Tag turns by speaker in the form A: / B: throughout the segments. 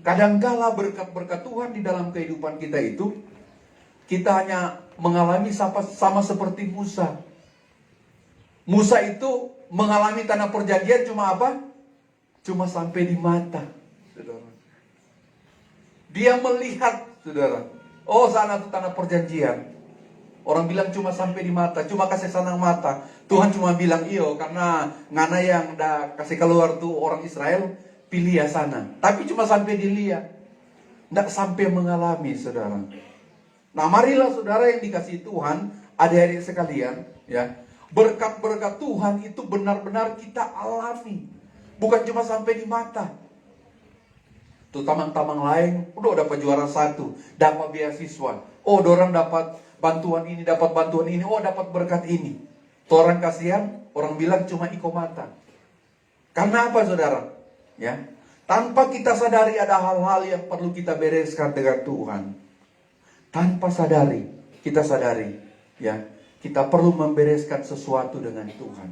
A: Kadangkala berkat-berkat Tuhan di dalam kehidupan kita itu, kita hanya mengalami sama seperti Musa. Musa itu mengalami tanah perjanjian cuma apa? Cuma sampai di mata, saudara. Dia melihat, saudara. Oh, sana itu tanah perjanjian. Orang bilang cuma sampai di mata, cuma kasih sanang mata. Tuhan cuma bilang, iyo, karena ngana yang dah kasih keluar tuh orang Israel, pilih ya sana. Tapi cuma sampai dilihat, tidak sampai mengalami, saudara. Nah, marilah saudara yang dikasih Tuhan, adik-adik sekalian, ya, berkat-berkat Tuhan itu benar-benar kita alami, bukan cuma sampai di mata. Tuh tamang-tamang lain, udah dapat juara 1, dapat beasiswa. Oh, dorang dapat bantuan ini, oh dapat berkat ini. Tuh orang kasihan, orang bilang cuma iko mata. Karena apa, saudara? Ya, tanpa kita sadari ada hal-hal yang perlu kita bereskan dengan Tuhan. Tanpa sadari, kita sadari, ya, kita perlu membereskan sesuatu dengan Tuhan.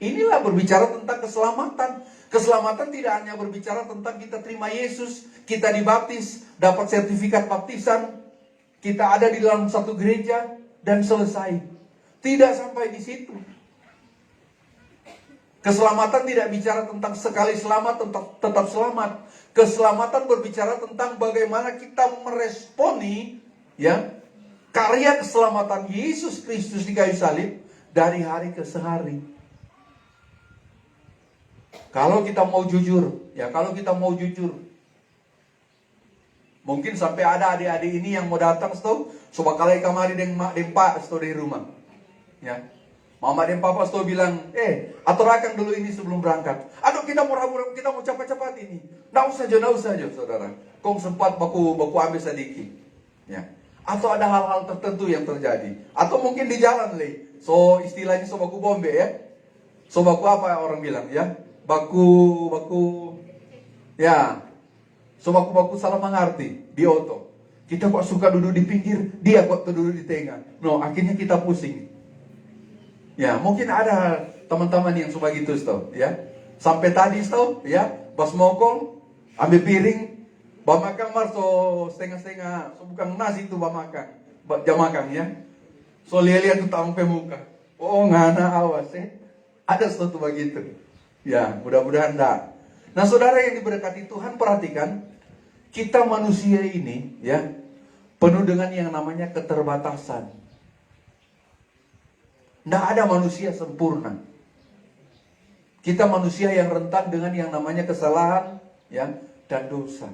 A: Inilah berbicara tentang keselamatan. Keselamatan tidak hanya berbicara tentang kita terima Yesus, kita dibaptis, dapat sertifikat baptisan, kita ada di dalam satu gereja, dan selesai. Tidak sampai di situ. Keselamatan tidak bicara tentang sekali selamat, tetap selamat. Keselamatan berbicara tentang bagaimana kita meresponi, ya, karya keselamatan Yesus Kristus di kayu salib dari hari ke hari. Kalau kita mau jujur, ya, mungkin sampai ada adik-adik ini yang mau datang, coba kali kamari dengan pak di rumah, ya. Mama dan papa bilang, aturakan dulu ini sebelum berangkat. Aduh, kita mau cepat-cepat ini. Nggak usah aja, saudara. Kau sempat baku ambil sedikit, ya. Atau ada hal-hal tertentu yang terjadi. Atau mungkin di jalan, so istilahnya so baku bombe, ya. So baku apa orang bilang, ya? Baku, ya. So baku salah mengerti di oto. Kita kok suka duduk di pinggir, dia kok duduk di tengah. No, akhirnya kita pusing. Ya, mungkin ada teman-teman yang suka gitu, ya. Sampai tadi, ya, pas mokol, ambil piring, bawa makan so setengah-setengah, so bukan nasi itu bawa makan, jam makan, ya. So lihat tuh sampai muka. Oh, ngana awas, ada sesuatu begitu. Ya, mudah-mudahan enggak. Nah, saudara yang diberkati Tuhan, perhatikan, kita manusia ini, ya, penuh dengan yang namanya keterbatasan. Tidak ada manusia sempurna. Kita manusia yang rentan dengan yang namanya kesalahan, ya, dan dosa.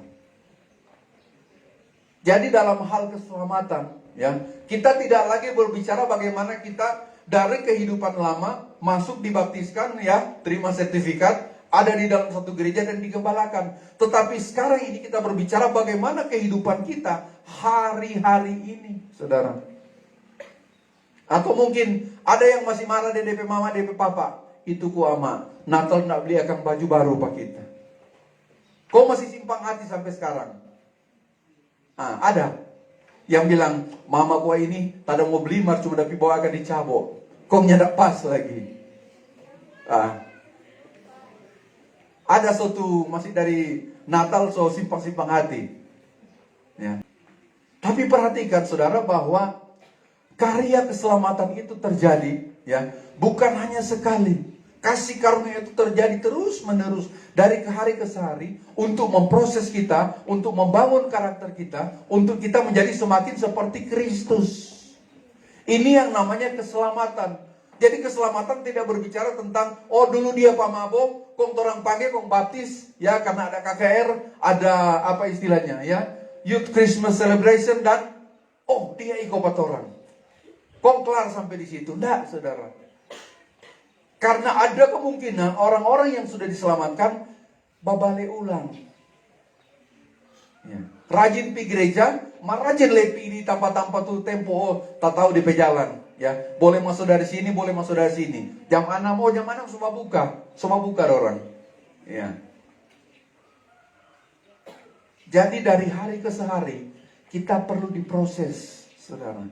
A: Jadi dalam hal keselamatan, ya, kita tidak lagi berbicara bagaimana kita dari kehidupan lama masuk dibaptiskan, ya, terima sertifikat, ada di dalam satu gereja dan digembalakan. Tetapi sekarang ini kita berbicara bagaimana kehidupan kita hari-hari ini, saudara. Atau mungkin ada yang masih marah di DP mama, DP papa. Itu ku ama, Natal nak beli akan baju baru pak kita. Kau masih simpang hati sampai sekarang. Ada yang bilang, mama gua ini tak ada mau beli, cuma tapi bawa akan dicabok. Kau nyadak pas lagi. Ada suatu masih dari Natal so simpang hati. Ya. Tapi perhatikan saudara bahwa karya keselamatan itu terjadi, ya, bukan hanya sekali. Kasih karunia itu terjadi terus-menerus dari hari ke hari untuk memproses kita, untuk membangun karakter kita, untuk kita menjadi semakin seperti Kristus. Ini yang namanya keselamatan. Jadi keselamatan tidak berbicara tentang, oh dulu dia pamabo, kong orang panggil, kong baptis, ya, karena ada KKR, ada apa istilahnya, ya, Youth Christmas Celebration, dan oh dia ikut orang. Kok kelar sampai di situ? Enggak, saudara. Karena ada kemungkinan orang-orang yang sudah diselamatkan babale ulang. Ya. Rajin pi gereja, rajin lepi di tanpa tuh tempo, tak tahu di pejalan. Ya, boleh masuk dari sini, boleh masuk dari sini. Jam 6, jam 6 semua buka orang. Ya. Jadi dari hari ke hari kita perlu diproses, saudara.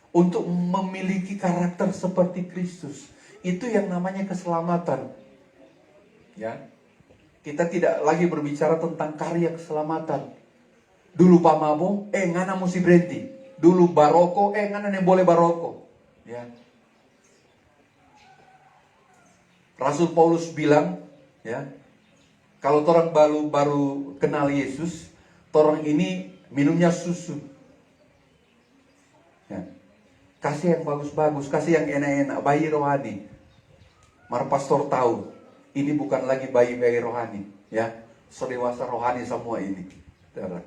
A: Untuk memiliki karakter seperti Kristus. Itu yang namanya keselamatan. Ya. Kita tidak lagi berbicara tentang karya keselamatan. Dulu pamabo, ngana mesti berhenti. Dulu baroko, ngana yang boleh baroko. Ya. Rasul Paulus bilang, ya, kalau orang baru kenal Yesus, orang ini minumnya susu. Ya. Kasih yang bagus-bagus, kasih yang enak-enak, bayi rohani. Mar pastor tahu, ini bukan lagi bayi-bayi rohani, ya, sedewasa rohani semua ini. Saudara.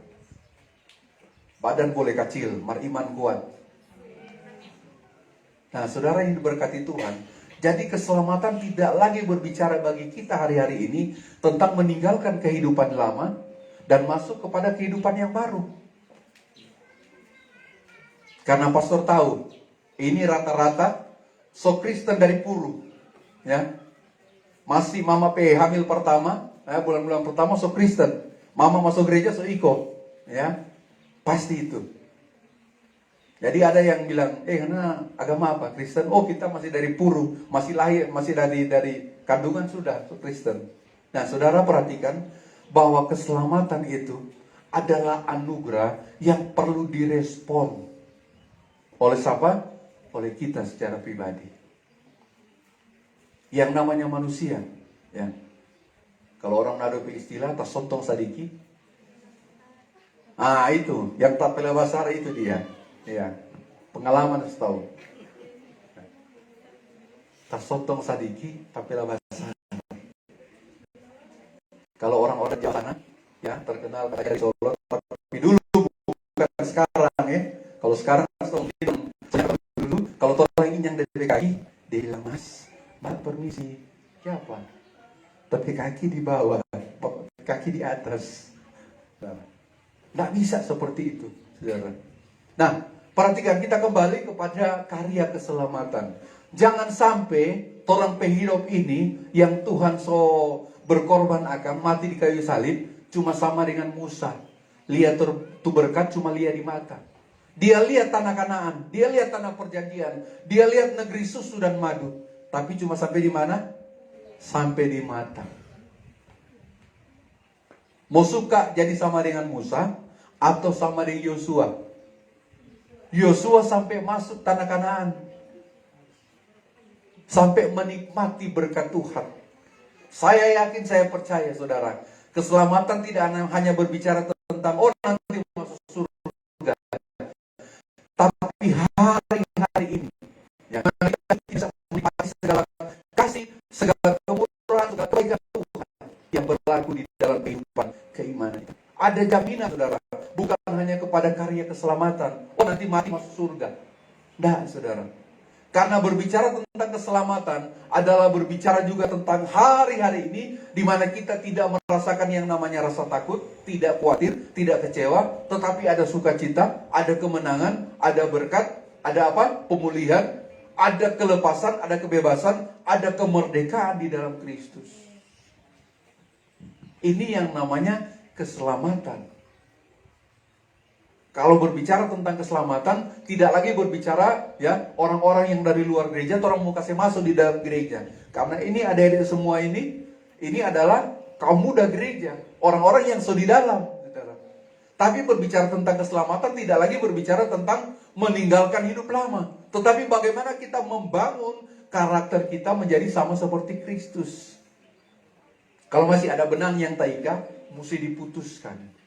A: Badan boleh kecil, mar iman kuat. Nah, saudara yang diberkati Tuhan, jadi keselamatan tidak lagi berbicara bagi kita hari-hari ini tentang meninggalkan kehidupan lama dan masuk kepada kehidupan yang baru. Karena pastor tahu, ini rata-rata Kristen dari Puru, ya. Masih mama hamil pertama, bulan-bulan pertama Kristen. Mama masuk gereja iko, ya. Pasti itu. Jadi ada yang bilang, karena agama apa? Kristen. Oh, kita masih dari Puru, masih lahir, masih dari kandungan sudah Kristen. Nah, saudara perhatikan bahwa keselamatan itu adalah anugerah yang perlu direspon oleh siapa? Oleh kita secara pribadi. Yang namanya manusia, ya. Kalau orang ngadopi istilah tasontong sadiki. Itu, yang tak pela basar itu dia. Ya. Pengalaman tahu. Tasontong sadiki tak pela basar. Kalau orang-orang jalanan, ya, terkenal kayak Solo, tapi dulu bukan sekarang, ya. Kalau sekarang dulu, kalau orang ini yang dari kaki, dia bilang, Mas, permisi, siapa? Tapi kaki di bawah, kaki di atas. Tidak bisa seperti itu, saudara. Nah, perhatikan, kita kembali kepada karya keselamatan. Jangan sampai orang penghidup ini yang Tuhan berkorban akan mati di kayu salib cuma sama dengan Musa. Lihat tu berkat cuma lihat di mata. Dia lihat tanah Kanaan, dia lihat tanah perjanjian, dia lihat negeri susu dan madu. Tapi cuma sampai di mana? Sampai di mata. Mau suka jadi sama dengan Musa atau sama dengan Yosua? Yosua sampai masuk tanah Kanaan, sampai menikmati berkat Tuhan. Saya yakin, saya percaya, saudara, keselamatan tidak hanya berbicara tentang nanti masuk surga, tapi hari-hari ini, ya, kita bisa menikmati segala kasih, segala kemurahan, segala kebaikan Tuhan yang berlaku di dalam kehidupan keimanan. Ada jaminan, saudara, bukan hanya kepada karya keselamatan. Nanti mati masuk surga. Tidak, saudara. Karena berbicara tentang keselamatan adalah berbicara juga tentang hari-hari ini, di mana kita tidak merasakan yang namanya rasa takut, tidak khawatir, tidak kecewa, tetapi ada sukacita, ada kemenangan, ada berkat, ada apa? Pemulihan, ada kelepasan, ada kebebasan, ada kemerdekaan di dalam Kristus. Ini yang namanya keselamatan. Kalau berbicara tentang keselamatan, tidak lagi berbicara, ya, orang-orang yang dari luar gereja, orang mau kasih masuk di dalam gereja. Karena ini adik-adik semua ini adalah kaum muda gereja, orang-orang yang sudah di dalam. Tapi berbicara tentang keselamatan tidak lagi berbicara tentang meninggalkan hidup lama, tetapi bagaimana kita membangun karakter kita menjadi sama seperti Kristus. Kalau masih ada benang yang taika, mesti diputuskan.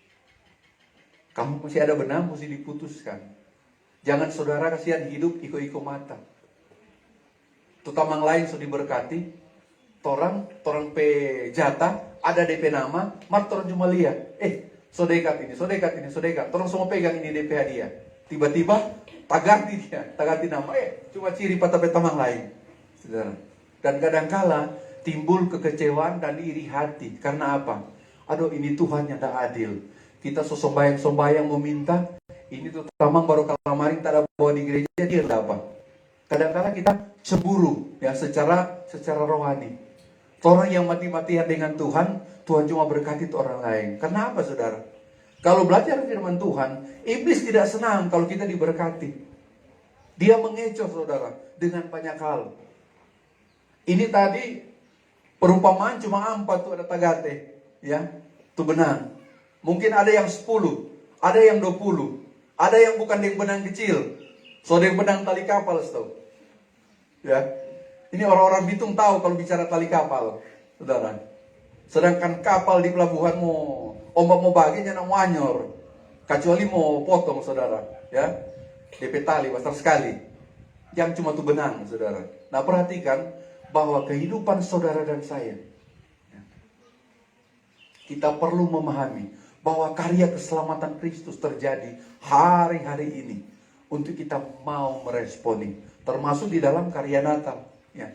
A: Kamu masih ada benang, mesti diputuskan. Jangan saudara kasihan hidup iko-iko mata. Tutamang lain sudah diberkati, torang pe jatah, ada DP nama, mat torang cuma lihat, so dekat ini. Torang semua pegang ini DP hadiah. Tiba-tiba, tagati nama, cuma ciri patah tamang lain. Saudara. Dan kadangkala timbul kekecewaan dan iri hati. Karena apa? Aduh, ini Tuhan yang tak adil. Kita sombayang meminta, ini tuh tamang baru kalamaring tak ada bawa di gereja, dia tidak apa. Kadang-kadang kita cemburu, ya, secara rohani. Orang yang mati-matian dengan Tuhan, Tuhan cuma berkati orang lain. Kenapa, saudara? Kalau belajar firman Tuhan, iblis tidak senang kalau kita diberkati. Dia mengecoh, saudara, dengan banyak hal. Ini tadi perumpamaan cuma 4 tuh ada tagate. Ya, itu benang. Mungkin ada yang 10, ada yang 20, ada yang bukan deng benang kecil. So deng benang tali kapal, tahu. Ya. Ini orang-orang Bitung tahu kalau bicara tali kapal, saudara. Sedangkan kapal di pelabuhan ombak mau baginya nak anyor, kecuali mau potong, saudara. Ya, DP tali besar sekali. Yang cuma tuh benang, saudara. Nah, perhatikan bahwa kehidupan saudara dan saya, kita perlu memahami bahwa karya keselamatan Kristus terjadi hari-hari ini untuk kita mau meresponi, termasuk di dalam karya Natal. Ya,